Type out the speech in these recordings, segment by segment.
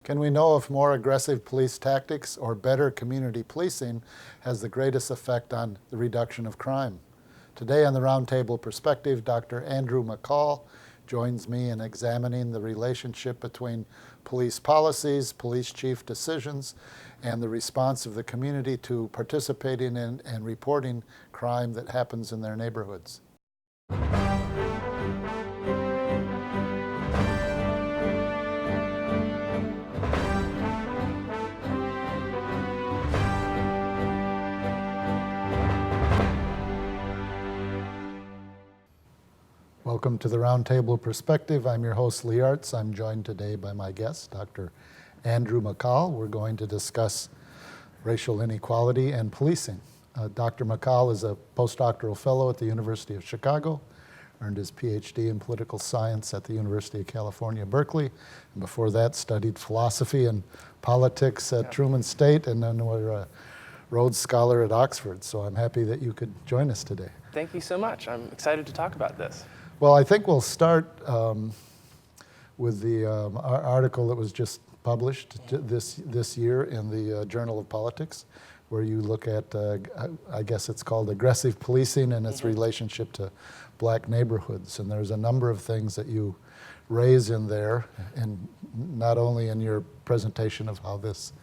Can we know if more aggressive police tactics or better community policing has the greatest effect on the reduction of crime? Today on the Roundtable Perspective, Dr. Andrew McCall joins me in examining the relationship between police policies, police chief decisions, and the response of the community to participating in and reporting crime that happens in their neighborhoods. Welcome to the Roundtable Perspective. I'm your host, Lee Artz. I'm joined today by my guest, Dr. Andrew McCall. We're going to discuss racial inequality and policing. Dr. McCall is a postdoctoral fellow at the University of Chicago, earned his Ph.D. in political science at the University of California, Berkeley, and before that studied philosophy and politics at Truman State, and then were a Rhodes Scholar at Oxford. So I'm happy that you could join us today. Thank you so much. I'm excited to talk about this. Well, I think we'll start with the article that was just published this year in the Journal of Politics, where you look at, I guess it's called aggressive policing and its relationship to black neighborhoods. And there's a number of things that you raise in there, and not only in your presentation of how this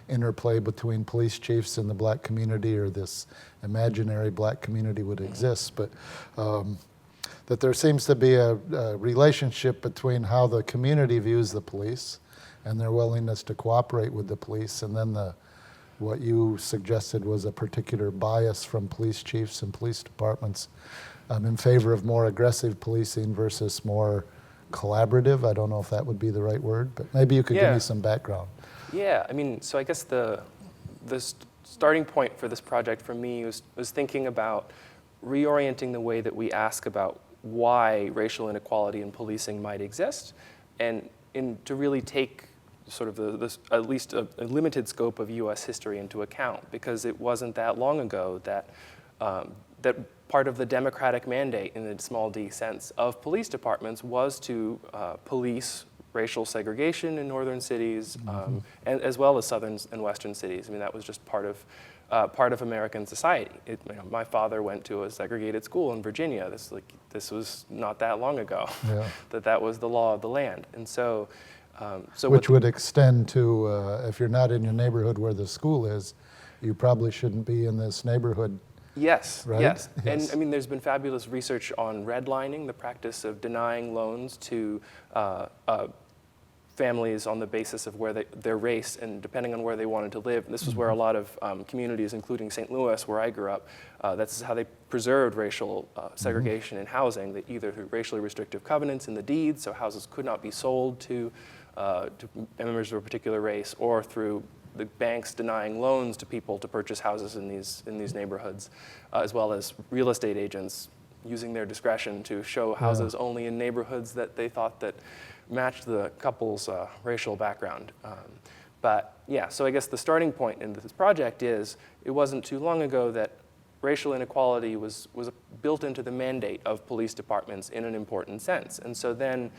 interplay between police chiefs and the black community, or this imaginary black community, would exist, but that there seems to be a relationship between how the community views the police and their willingness to cooperate with the police, and then what you suggested was a particular bias from police chiefs and police departments in favor of more aggressive policing versus more collaborative. I don't know if that would be the right word, but maybe you could give me some background. Yeah, I mean, so I guess the starting point for this project for me was thinking about reorienting the way that we ask about why racial inequality in policing might exist, and to really take sort of at least a limited scope of U.S. history into account, because it wasn't that long ago that part of the democratic mandate, in the small d sense, of police departments was to police racial segregation in northern cities, and as well as southern and western cities. I mean, that was just part of American society. My father went to a segregated school in Virginia. This was not that long ago. that was the law of the land, and so. Which would extend to if you're not in your neighborhood where the school is, you probably shouldn't be in this neighborhood. Yes, right? Yes. Yes. And I mean, there's been fabulous research on redlining, the practice of denying loans to families on the basis of their race and depending on where they wanted to live. And this was where a lot of communities, including St. Louis, where I grew up, that's how they preserved racial segregation in housing, that either through racially restrictive covenants in the deeds, so houses could not be sold to members of a particular race, or through the banks denying loans to people to purchase houses in these neighborhoods, as well as real estate agents using their discretion to show houses only in neighborhoods that they thought that matched the couple's racial background. But yeah, so I guess the starting point in this project is, it wasn't too long ago that racial inequality was built into the mandate of police departments in an important sense. And so then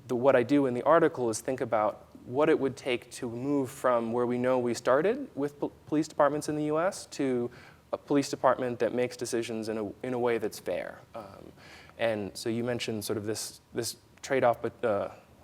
what I do in the article is think about what it would take to move from where we know we started with police departments in the US to a police department that makes decisions in a way that's fair. And so you mentioned sort of this trade-off,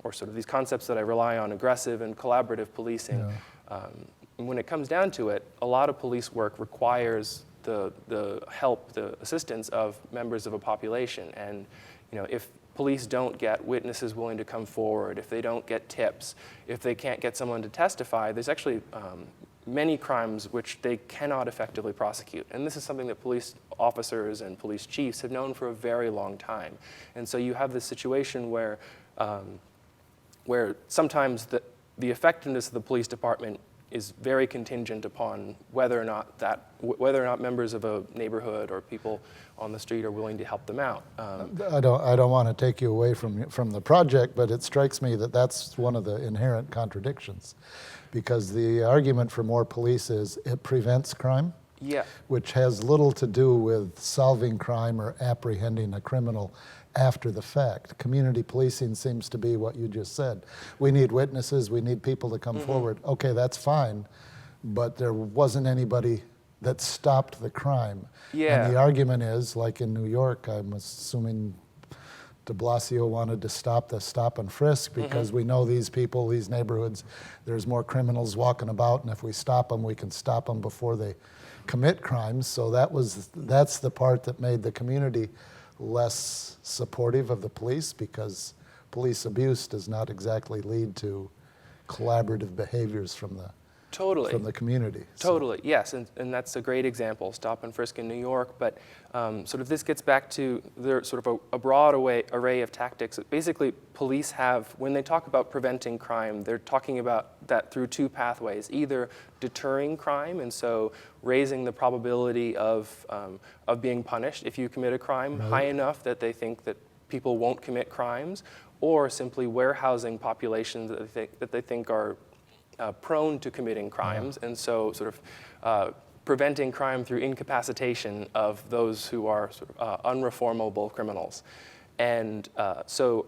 or sort of these concepts that I rely on, aggressive and collaborative policing. And when it comes down to it, a lot of police work requires the help, the assistance of members of a population. And if police don't get witnesses willing to come forward, if they don't get tips, if they can't get someone to testify, there's actually many crimes which they cannot effectively prosecute. And this is something that police officers and police chiefs have known for a very long time. And so you have this situation where sometimes the effectiveness of the police department is very contingent upon whether or not members of a neighborhood or people on the street are willing to help them out. I don't want to take you away from the project, but it strikes me that that's one of the inherent contradictions, because the argument for more police is it prevents crime. Yeah. which has little to do with solving crime or apprehending a criminal after the fact. Community policing seems to be what you just said. We need witnesses, we need people to come forward. Okay, that's fine, but there wasn't anybody that stopped the crime. Yeah. And the argument is, like in New York, I'm assuming de Blasio wanted to stop the stop and frisk because we know these people, these neighborhoods, there's more criminals walking about, and if we stop them, we can stop them before they commit crimes. So that's the part that made the community less supportive of the police, because police abuse does not exactly lead to collaborative behaviors from the community. Totally, yes, and that's a great example, stop and frisk in New York, but sort of this gets back to there's sort of a broad array of tactics that basically police have. When they talk about preventing crime, they're talking about that through two pathways, either deterring crime, and so raising the probability of being punished if you commit a crime high enough that they think that people won't commit crimes, or simply warehousing populations that they think are prone to committing crimes, and so sort of preventing crime through incapacitation of those who are sort of unreformable criminals. And so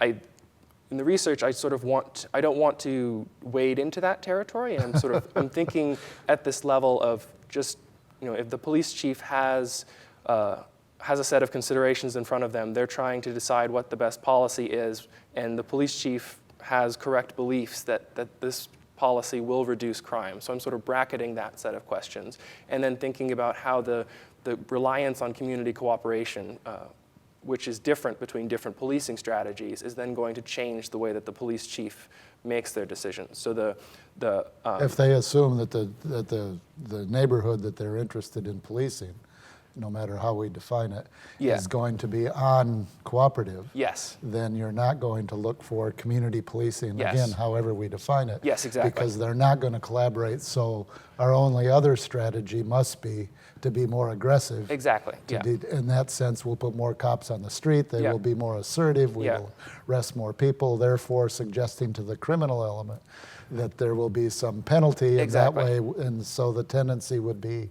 in the research, I don't want to wade into that territory, and I'm thinking at this level of just, if the police chief has a set of considerations in front of them, they're trying to decide what the best policy is, and the police chief has correct beliefs that this policy will reduce crime. So I'm sort of bracketing that set of questions, and then thinking about how the reliance on community cooperation, which is different between different policing strategies, is then going to change the way that the police chief makes their decisions. So if they assume that the neighborhood that they're interested in policing, no matter how we define it, is going to be uncooperative, then you're not going to look for community policing, again, however we define it. Yes, exactly. Because they're not going to collaborate, so our only other strategy must be to be more aggressive. Exactly, In that sense, we'll put more cops on the street, they will be more assertive, we will arrest more people, therefore suggesting to the criminal element that there will be some penalty in that way, and so the tendency would be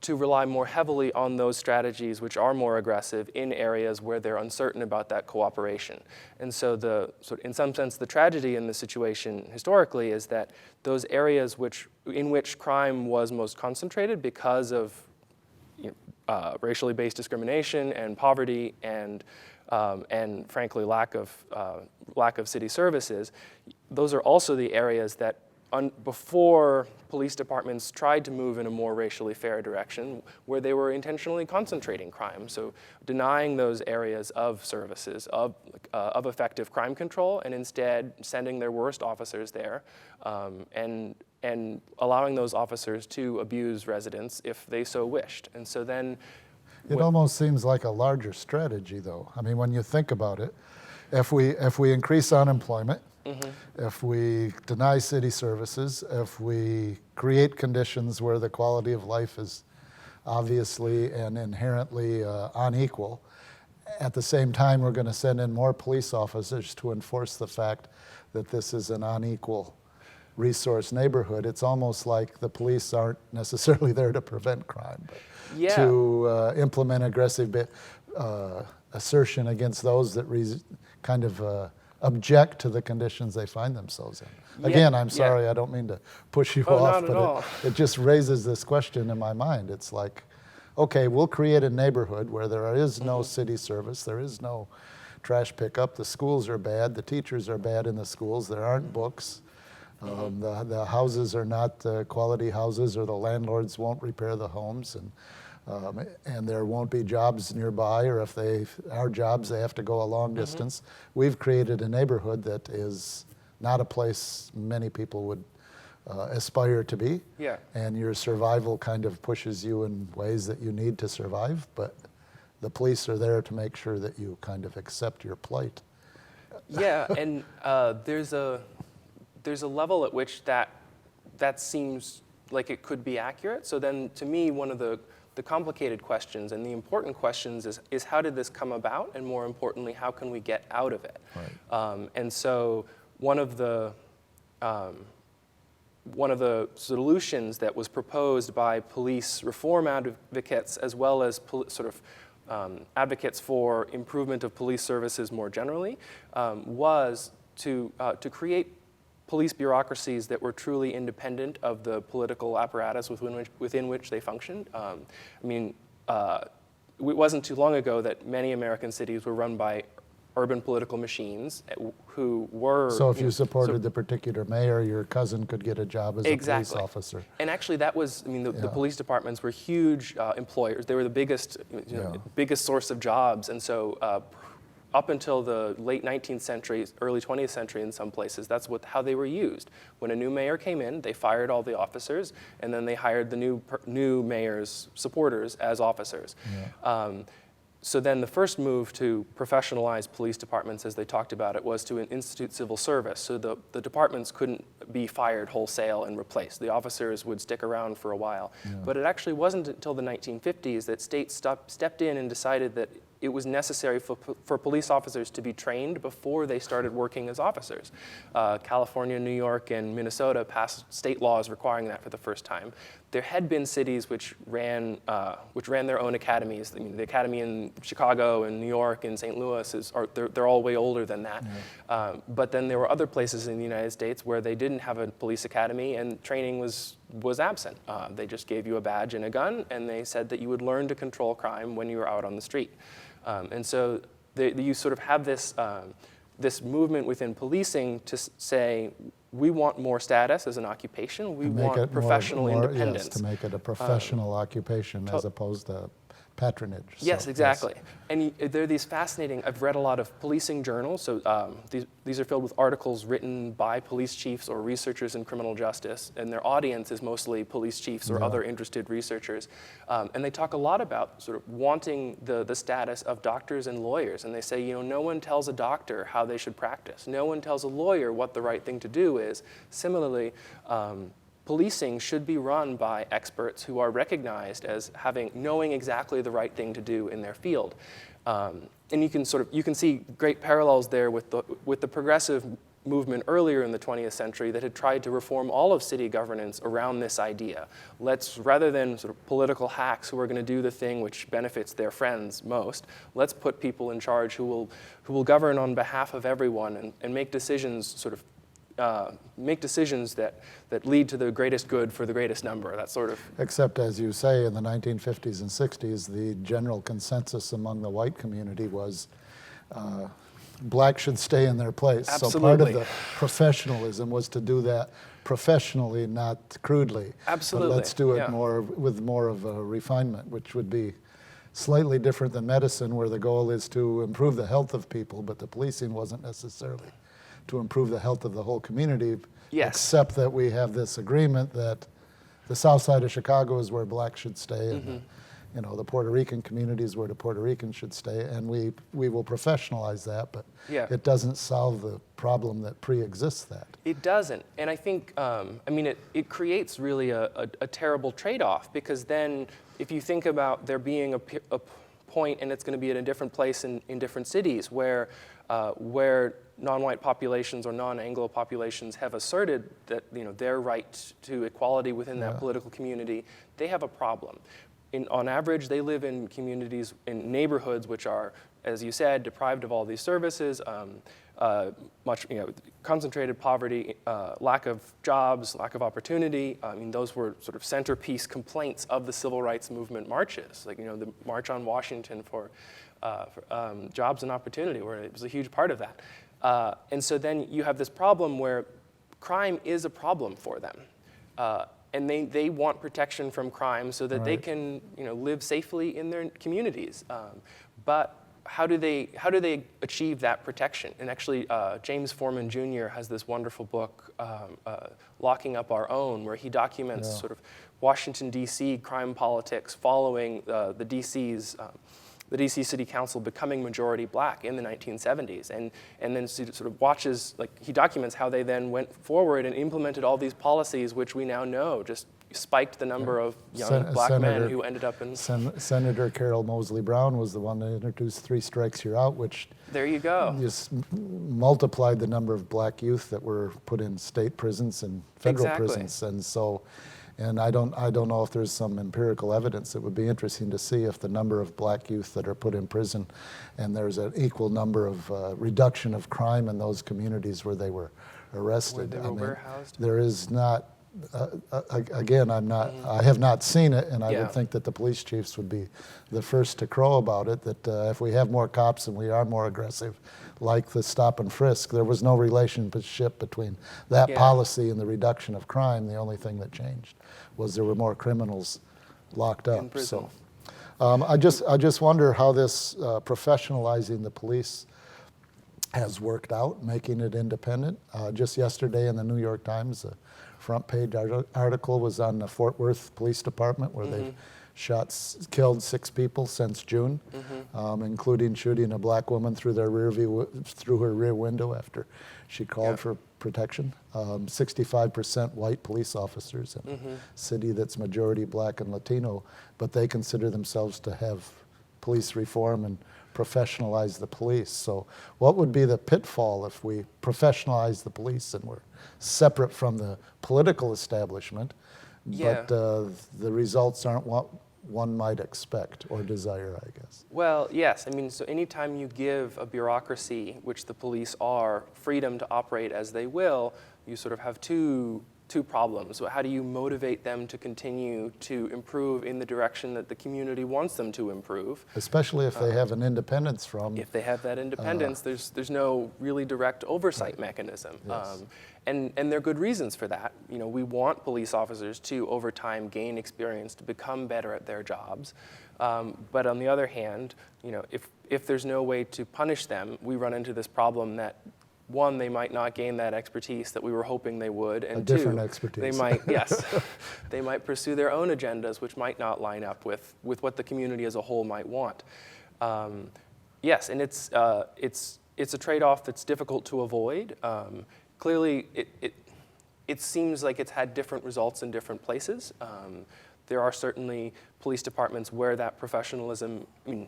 to rely more heavily on those strategies which are more aggressive in areas where they're uncertain about that cooperation. And so in some sense, the tragedy in the situation historically is that those areas in which crime was most concentrated because of racially based discrimination and poverty and frankly lack of city services, those are also the areas that before police departments tried to move in a more racially fair direction, where they were intentionally concentrating crime. So denying those areas of services, of effective crime control, and instead sending their worst officers there, and allowing those officers to abuse residents if they so wished. And so then it almost seems like a larger strategy, though. I mean, when you think about it, if we increase unemployment, if we deny city services, if we create conditions where the quality of life is obviously and inherently unequal, at the same time we're going to send in more police officers to enforce the fact that this is an unequal resource neighborhood. It's almost like the police aren't necessarily there to prevent crime, but to implement aggressive assertion against those that object to the conditions they find themselves in. Again, I'm sorry, I don't mean to push you off, but it just raises this question in my mind. It's like, okay, we'll create a neighborhood where there is no city service, there is no trash pickup, the schools are bad, the teachers are bad in the schools, there aren't books, the houses are not quality houses, or the landlords won't repair the homes, and there won't be jobs nearby, or if they are jobs, they have to go a long distance. We've created a neighborhood that is not a place many people would aspire to be. And your survival kind of pushes you in ways that you need to survive, but the police are there to make sure that you kind of accept your plight. And there's a level at which that seems like it could be accurate. So then, to me, one of the complicated questions and the important questions is how did this come about, and more importantly, how can we get out of it? And so one of the one of the solutions that was proposed by police reform advocates, as well as advocates for improvement of police services more generally, was to create police bureaucracies that were truly independent of the political apparatus within which they functioned. It wasn't too long ago that many American cities were run by urban political machines who were... So if you supported the particular mayor, your cousin could get a job as a police officer. And actually that was, the police departments were huge employers. They were the biggest, biggest source of jobs. And so up until the late 19th century, early 20th century in some places, that's how they were used. When a new mayor came in, they fired all the officers, and then they hired the new mayor's supporters as officers. Yeah. So then the first move to professionalize police departments, as they talked about it, was to institute civil service. So the departments couldn't be fired wholesale and replaced. The officers would stick around for a while. Yeah. But it actually wasn't until the 1950s that states stepped in and decided that it was necessary for police officers to be trained before they started working as officers. California, New York, and Minnesota passed state laws requiring that for the first time. There had been cities which ran their own academies. The academy in Chicago and New York and St. Louis they're all way older than that. Yeah. But then there were other places in the United States where they didn't have a police academy and training was absent. They just gave you a badge and a gun, and they said that you would learn to control crime when you were out on the street. And so you sort of have this movement within policing to say, we want more status as an occupation. We want professional independence. Yes, to make it a professional occupation as opposed to patronage. Yes, exactly. Yes. And there are these fascinating, I've read a lot of policing journals, so these are filled with articles written by police chiefs or researchers in criminal justice, and their audience is mostly police chiefs or other interested researchers. And they talk a lot about sort of wanting the status of doctors and lawyers, and they say, no one tells a doctor how they should practice. No one tells a lawyer what the right thing to do is. Similarly, policing should be run by experts who are recognized as knowing exactly the right thing to do in their field. And you can see great parallels there with the progressive movement earlier in the 20th century that had tried to reform all of city governance around this idea. Rather than sort of political hacks who are going to do the thing which benefits their friends most, let's put people in charge who will govern on behalf of everyone and make decisions that lead to the greatest good for the greatest number, that sort of... Except, as you say, in the 1950s and 60s, the general consensus among the white community was blacks should stay in their place. Absolutely. So part of the professionalism was to do that professionally, not crudely. Absolutely. But let's do it with more of a refinement, which would be slightly different than medicine, where the goal is to improve the health of people, but the policing wasn't necessarily to improve the health of the whole community, except that we have this agreement that the south side of Chicago is where blacks should stay, and the Puerto Rican community is where the Puerto Ricans should stay, and we will professionalize that, but it doesn't solve the problem that pre-exists that. It doesn't, and I think, it creates really a terrible trade-off, because then if you think about there being a point, and it's going to be at a different place in different cities where non-white populations or non-Anglo populations have asserted that their right to equality within that political community, they have a problem. On average, they live in communities, in neighborhoods which are, as you said, deprived of all these services, much concentrated poverty, lack of jobs, lack of opportunity. Those were sort of centerpiece complaints of the civil rights movement marches, the March on Washington for jobs and opportunity, where it was a huge part of that. And so then you have this problem where crime is a problem for them. And they want protection from crime so that they can live safely in their communities. But how do they achieve that protection? And actually, James Foreman Jr. has this wonderful book, Locking Up Our Own, where he documents sort of Washington, D.C. crime politics following the D.C. City Council becoming majority black in the 1970s, and then sort of watches, he documents how they then went forward and implemented all these policies which we now know just spiked the number of young Sen- black Senator- men who ended up in. Senator Carol Moseley Brown was the one that introduced 3 strikes, you're out, which There you go. just multiplied the number of black youth that were put in state prisons and federal Exactly. prisons. And so, and I don't know if there's some empirical evidence. It would be interesting to see if the number of black youth that are put in prison, and there's an equal number of reduction of crime in those communities where they were arrested. Where they were warehoused? There is not. Again, I have not seen it, and I Yeah. would think that the police chiefs would be the first to crow about it, that if we have more cops and we are more aggressive, like the stop and frisk, there was no relationship between that Yeah. policy and the reduction of crime. The only thing that changed was there were more criminals locked In up. prison. So I just wonder how this professionalizing the police has worked out, making it independent. Just yesterday in the New York Times, a front page article was on the Fort Worth Police Department, where they've killed 6 people since June, including shooting a black woman through her rear window after she called for protection. 65% white police officers in a city that's majority black and Latino, but they consider themselves to have police reform and professionalize the police. So what would be the pitfall if we professionalize the police and we're separate from the political establishment, Yeah. but the results aren't what one might expect or desire, I guess? Well, yes. I mean, so anytime you give a bureaucracy, which the police are, freedom to operate as they will, you sort of have two problems. So how do you motivate them to continue to improve in the direction that the community wants them to improve? Especially if they have an independence from. If they have that independence, there's no really direct oversight mechanism. Yes. And there are good reasons for that. You know, we want police officers to, over time, gain experience to become better at their jobs. But on the other hand, you know, if there's no way to punish them, we run into this problem that, one, they might not gain that expertise that we were hoping they would, and different two, expertise. they might, yes, they might pursue their own agendas, which might not line up with what the community as a whole might want. Yes, and it's a trade-off that's difficult to avoid. Clearly, it seems like it's had different results in different places. There are certainly police departments where that professionalism, I mean,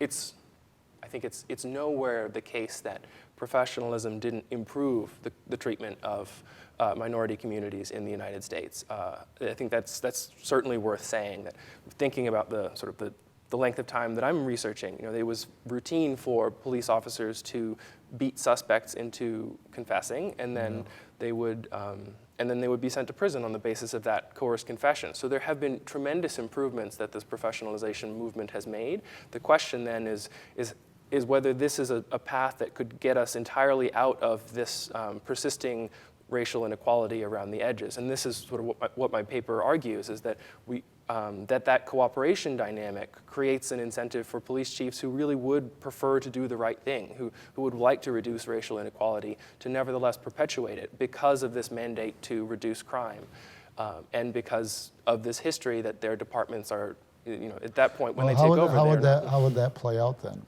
I think it's nowhere the case that professionalism didn't improve the treatment of minority communities in the United States. I think that's certainly worth saying, that thinking about the length of time that I'm researching, you know, it was routine for police officers to beat suspects into confessing, and then they would be sent to prison on the basis of that coerced confession. So there have been tremendous improvements that this professionalization movement has made. The question then is whether this is a path that could get us entirely out of this persisting racial inequality around the edges. And this is sort of what my paper argues, is that that cooperation dynamic creates an incentive for police chiefs who really would prefer to do the right thing, who would like to reduce racial inequality, to nevertheless perpetuate it because of this mandate to reduce crime, and because of this history that their departments are, you know, at that point when they take over. How would that play out then?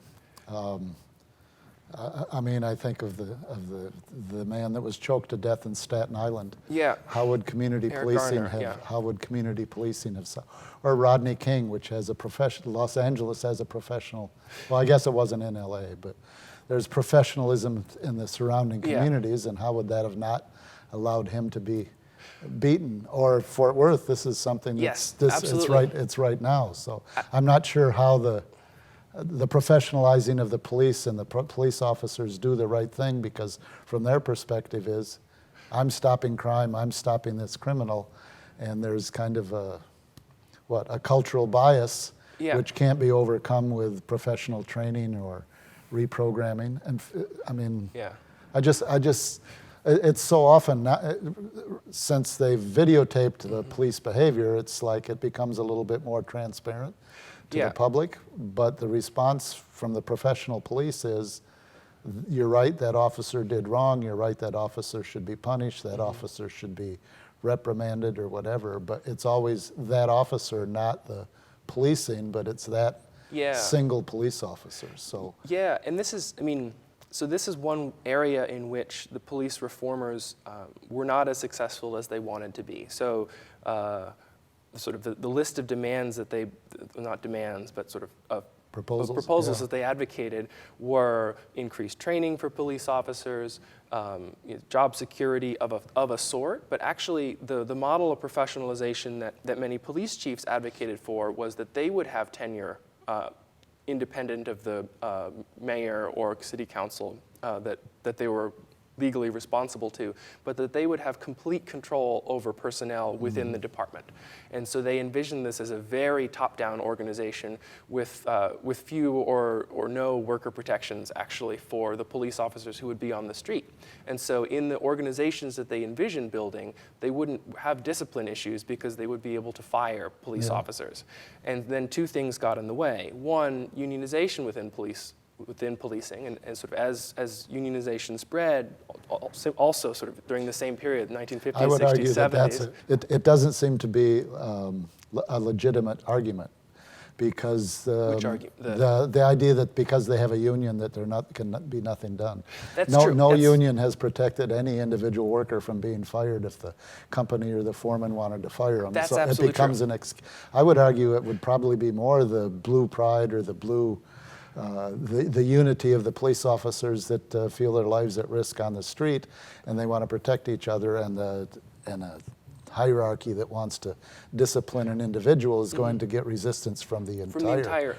I mean, I think of the man that was choked to death in Staten Island. Yeah. How would community Eric policing Garner, have? yeah. How would community policing have? Or Rodney King, which has a professional. Los Angeles has a professional. Well, I guess it wasn't in L.A., but there's professionalism in the surrounding communities, and how would that have not allowed him to be beaten? Or Fort Worth, this is something that's absolutely. it's right now. So I'm not sure how the professionalizing of the police and the police officers do the right thing, because from their perspective is, I'm stopping crime, I'm stopping this criminal, and there's kind of a cultural bias which can't be overcome with professional training or reprogramming. And I mean, it's so often, since they've videotaped the police behavior, it's like it becomes a little bit more transparent to the public, but the response from the professional police is, you're right, that officer did wrong, you're right, that officer should be punished, that officer should be reprimanded or whatever, but it's always that officer, not the policing, but it's that single police officer. So and this is, I mean, so this is one area in which the police reformers were not as successful as they wanted to be. So sort of the list of demands that they, not demands, but sort of proposals that they advocated were increased training for police officers, job security of a sort, but actually the model of professionalization that many police chiefs advocated for was that they would have tenure independent of the mayor or city council that they were legally responsible to, but that they would have complete control over personnel within the department. And so they envisioned this as a very top-down organization with few or no worker protections actually for the police officers who would be on the street. And so in the organizations that they envisioned building, they wouldn't have discipline issues because they would be able to fire police officers. And then two things got in the way. One, unionization within policing, and sort of as unionization spread, also sort of during the same period, 1950s, I would 60s, argue 70s. it doesn't seem to be a legitimate argument, because Which the idea that because they have a union that can be nothing done. That's true. No union has protected any individual worker from being fired if the company or the foreman wanted to fire them. That's so absolutely it becomes true. I would argue it would probably be more the blue pride or the blue the unity of the police officers that feel their lives at risk on the street, and they want to protect each other, and a hierarchy that wants to discipline an individual is going to get resistance from the entire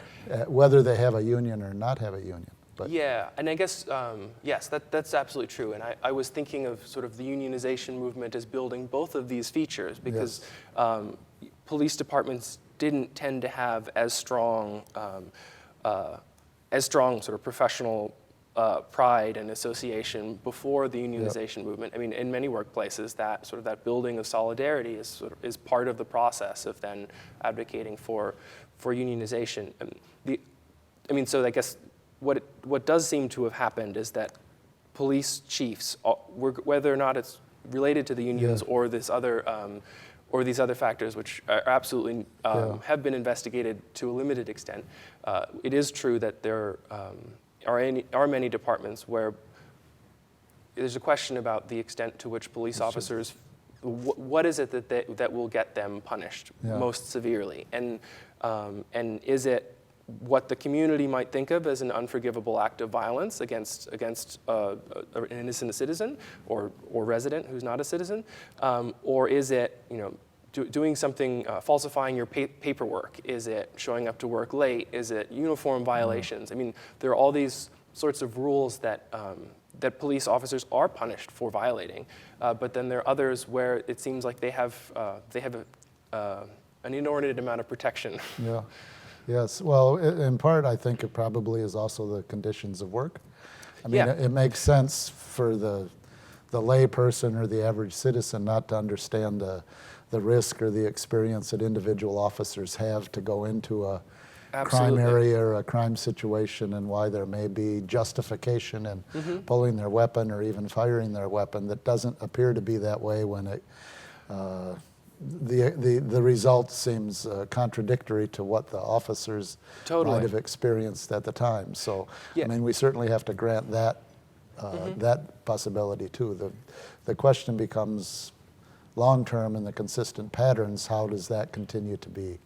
whether they have a union or not have a union. But yeah, and I guess, yes, that's absolutely true. And I was thinking of sort of the unionization movement as building both of these features, because police departments didn't tend to have as strong sort of professional pride and association before the unionization movement. I mean, in many workplaces, that building of solidarity is part of the process of then advocating for unionization. So I guess what does seem to have happened is that police chiefs, whether or not it's related to the unions or these other factors, which are absolutely have been investigated to a limited extent, it is true that there are many departments where there's a question about the extent to which police officers, what is it that will get them punished most severely, and is it what the community might think of as an unforgivable act of violence against an innocent citizen or resident who's not a citizen, or is it doing something, falsifying your paperwork? Is it showing up to work late? Is it uniform violations? I mean, there are all these sorts of rules that police officers are punished for violating, but then there are others where it seems like they have an inordinate amount of protection. Yeah. Yes. Well, in part, I think it probably is also the conditions of work. I mean, it makes sense for the lay person or the average citizen not to understand the risk or the experience that individual officers have to go into a crime area or a crime situation, and why there may be justification in pulling their weapon or even firing their weapon that doesn't appear to be that way when the result seems contradictory to what the officers might have experienced at the time. So, I mean, we certainly have to grant that that possibility too. The question becomes, long-term and the consistent patterns, how does that continue to be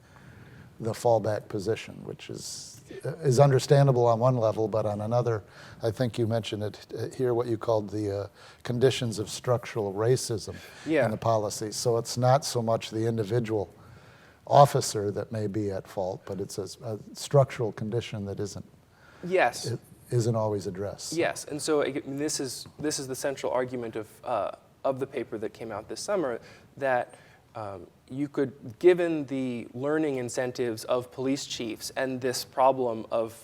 the fallback position, which is understandable on one level, but on another, I think you mentioned it here, what you called the conditions of structural racism in the policy. So it's not so much the individual officer that may be at fault, but it's a structural condition that isn't always addressed. Yes, and so this is the central argument of the paper that came out this summer, that you could, given the learning incentives of police chiefs and this problem of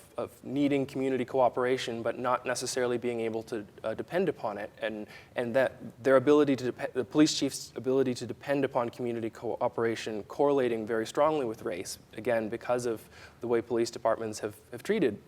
needing community cooperation but not necessarily being able to depend upon it, and that their ability the police chiefs' ability to depend upon community cooperation correlating very strongly with race, again, because of the way police departments have treated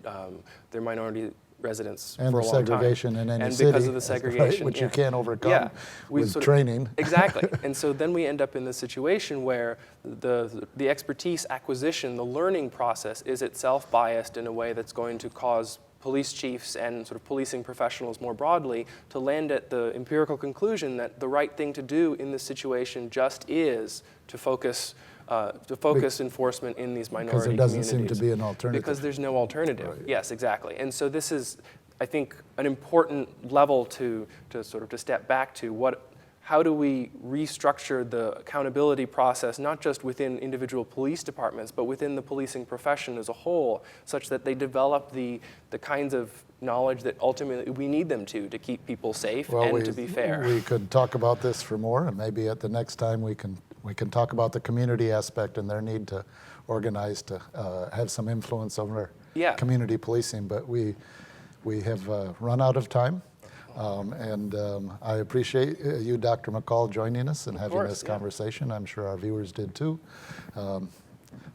their minority residents and for a long time. And the segregation in any city. And because of the segregation. Which you can't overcome with training. Exactly. And so then we end up in this situation where the expertise acquisition, the learning process is itself biased in a way that's going to cause police chiefs and sort of policing professionals more broadly to land at the empirical conclusion that the right thing to do in this situation just is to focus to focus enforcement in these minority Because there doesn't seem communities. to be an alternative. Because there's no alternative. Right. Yes, exactly. And so this is, I think, an important level to step back to. How do we restructure the accountability process, not just within individual police departments, but within the policing profession as a whole, such that they develop the kinds of knowledge that ultimately we need them to keep people safe and to be fair. We could talk about this for more, and maybe at the next time we can talk about the community aspect and their need to organize to have some influence over community policing. But we have run out of time. I appreciate you, Dr. McCall, joining us and having this conversation. I'm sure our viewers did too.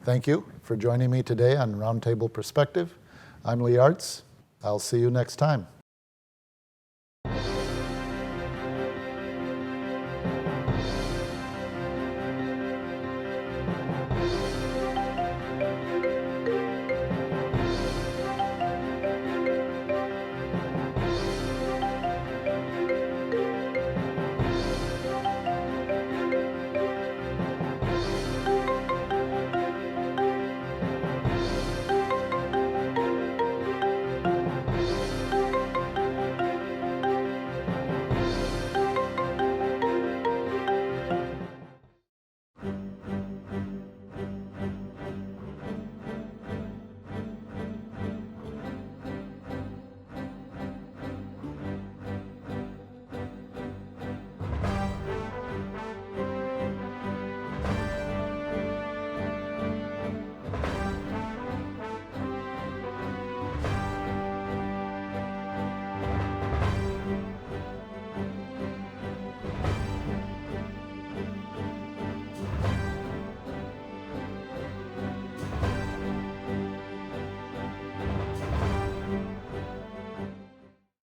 Thank you for joining me today on Roundtable Perspective. I'm Lee Artz. I'll see you next time.